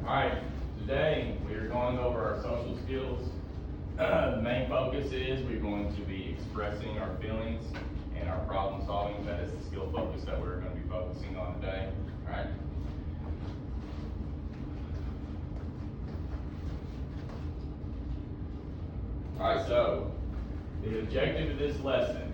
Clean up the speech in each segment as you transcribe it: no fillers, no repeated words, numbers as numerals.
Alright, today we are going over our social skills. The main focus is we're going to be expressing our feelings and our problem solving. That is the skill focus that we're going to be focusing on today. Alright. Alright, so the objective of this lesson,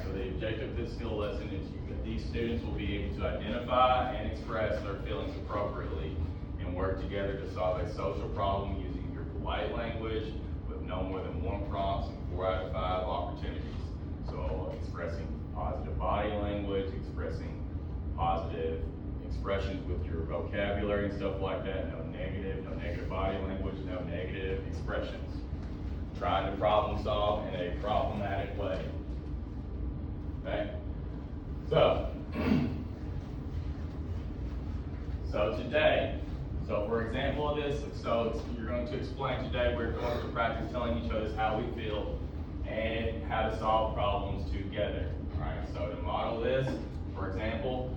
so the objective of this skill lesson is these students will be able to identify and express their feelings appropriately and work together to solve a social problem using your polite language with no more than 1 prompt and 4 out of 5 opportunities. So expressing positive body language, expressing positive expressions with your vocabulary and stuff like that. No negative body language, no negative expressions. Trying to problem solve in a problematic way. Okay? So today, for example of this, you're going to explain today, we're going to practice telling each other how we feel and how to solve problems together. Alright, so to model this, for example,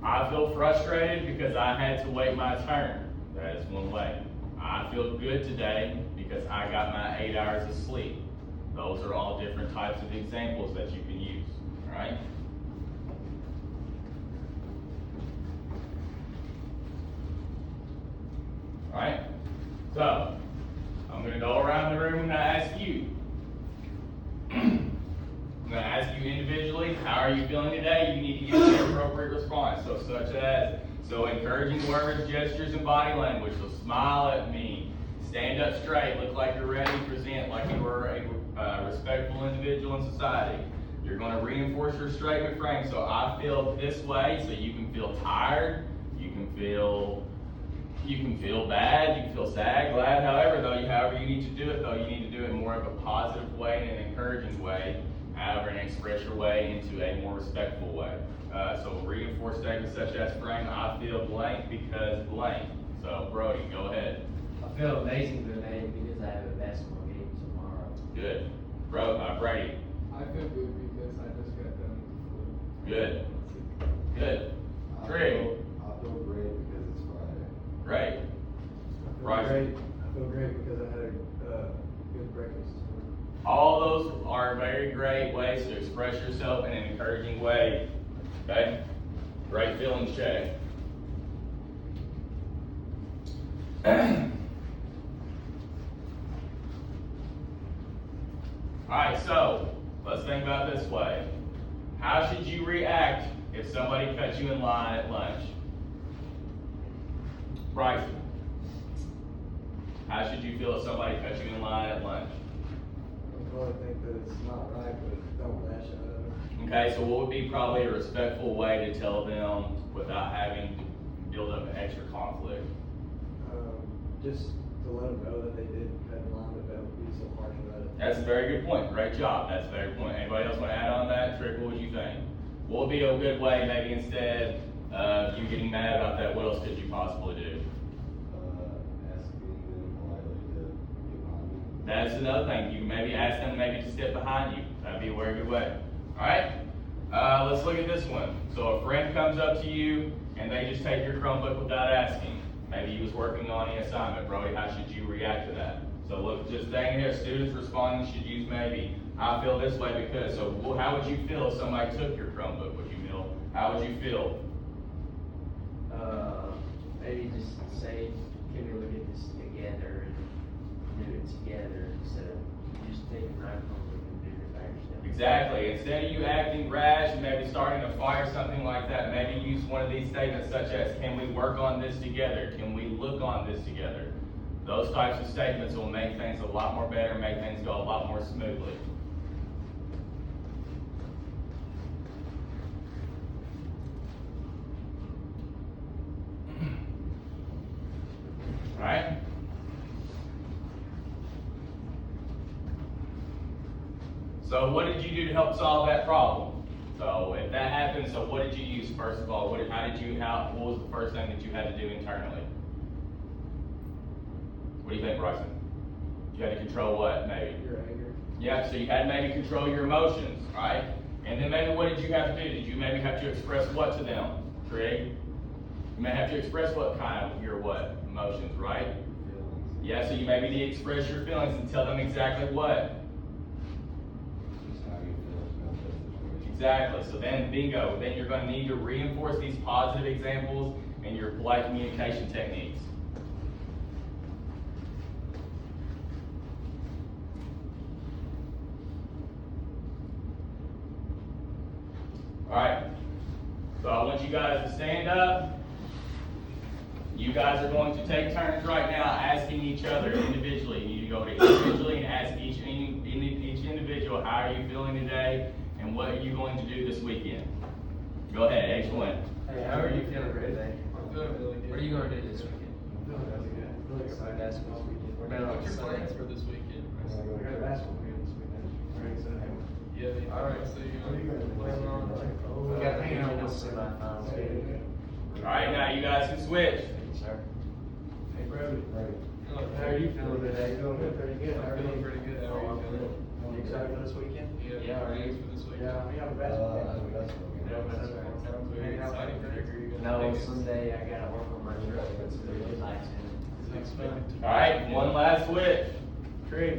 I feel frustrated because I had to wait my turn. That is one way. I feel good today because I got my 8 hours of sleep. Those are all different types of examples that you can use. Alright? Alright? So, I'm going to go around the room and ask you. I'm going to ask you individually, how are you feeling today? You need to give me an appropriate response. So encouraging words, gestures, and body language. So smile at me, stand up straight, look like you're ready to present, like you are a respectful individual in society. You're going to reinforce your statement frame. So I feel this way, so you can feel tired, you can feel bad, you can feel sad, glad, however you need to do it though, you need to do it more of a positive way and an encouraging way, however, and express your way into a more respectful way. So reinforce statements such as frame, I feel blank because blank. So Brody, go ahead. I feel amazing today because I have a basketball game tomorrow. Good. Brady. I feel good because I just got done with the flu. Good. Good. Trig. I feel great because it's Friday. Great. I feel great because I had a good breakfast this morning. All those are very great ways to express yourself in an encouraging way. Okay? Great feelings check. Alright, so let's think about this way. How should you react if somebody cut you in line at lunch? Bryson, how should you feel if somebody cut you in line at lunch? I probably think that it's not right, but don't lash out at them. Okay, so what would be probably a respectful way to tell them without having to build up an extra conflict? Just to let them know that they did cut in line, but don't be so harsh about it. That's a very good point. Great job. That's a very good point. Anybody else want to add on that? Trick, what would you think? What would be a good way, maybe instead of you getting mad about that, what else could you possibly do? Asking them politely to get behind me. That's another thing. You can maybe ask them maybe to step behind you. That'd be a very good way. Alright? Let's look at this one. So a friend comes up to you and they just take your Chromebook without asking. Maybe he was working on the assignment. Brody, how should you react to that? So look, just staying here, students responding should use maybe, I feel this way because. So how would you feel if somebody took your Chromebook? How would you feel? Maybe just say, can we look at this together and do it together instead of just taking my phone and doing it by yourself. Exactly. Instead of you acting rash and maybe starting a fight or something like that, maybe use one of these statements such as, can we work on this together? Can we look on this together? Those types of statements will make things a lot more better, make things go a lot more smoothly. Alright? So what did you do to help solve that problem? So if that happened, so what did you use first of all? What was the first thing that you had to do internally? What do you think, Bryson? You had to control what, maybe? Your anger. Yeah, so you had to maybe control your emotions, right? And then maybe what did you have to do? Did you maybe have to express what to them? Trig? You may have to express what kind of your what emotions, right? Feelings. Yeah, so you maybe need to express your feelings and tell them exactly what. Just how you feel about that situation. Exactly. So then, bingo. Then you're going to need to reinforce these positive examples and your polite communication techniques. All right. So I want you guys to stand up. You guys are going to take turns right now asking each other individually. You need to go to individually and ask each individual, how are you feeling today and what are you going to do this weekend? Go ahead, H1. Hey, how are you feeling today? I'm feeling really good. What are you gonna do this weekend? Really good. Really excited. Basketball weekend. We're down on What's your Sunday. plans for this weekend? We got a basketball game this weekend. Very excited. Yeah, me too. All right. So you What are you guys planning on? We got to hang out with semifinals. All right, now you guys can switch. Sir. Hey, Brody. How are you feeling today? Doing good, pretty good. How I'm are feeling you? pretty good. How are you feeling? You excited for this weekend? Yeah, are you? plans for this weekend? Yeah, we have a I basketball have a game. basketball game. Yeah, that's right. Sounds very Hanging out exciting. with Are you gonna No, take it? Sunday I gotta work on my truck. It's really relaxing. It's fun. All right, one last switch. Great.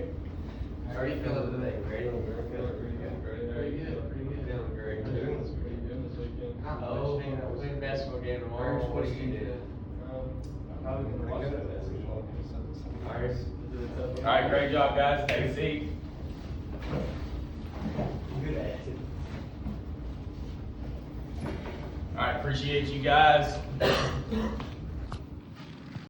How are you feeling today? Ready? Feeling pretty good. Ready? How are you feeling? Feeling great. What are you doing this weekend? Oh, we're playing basketball game tomorrow. What do you do? Probably gonna watch that. Ours. All right, great job, guys. Take a seat. Good attitude. All right, appreciate you guys.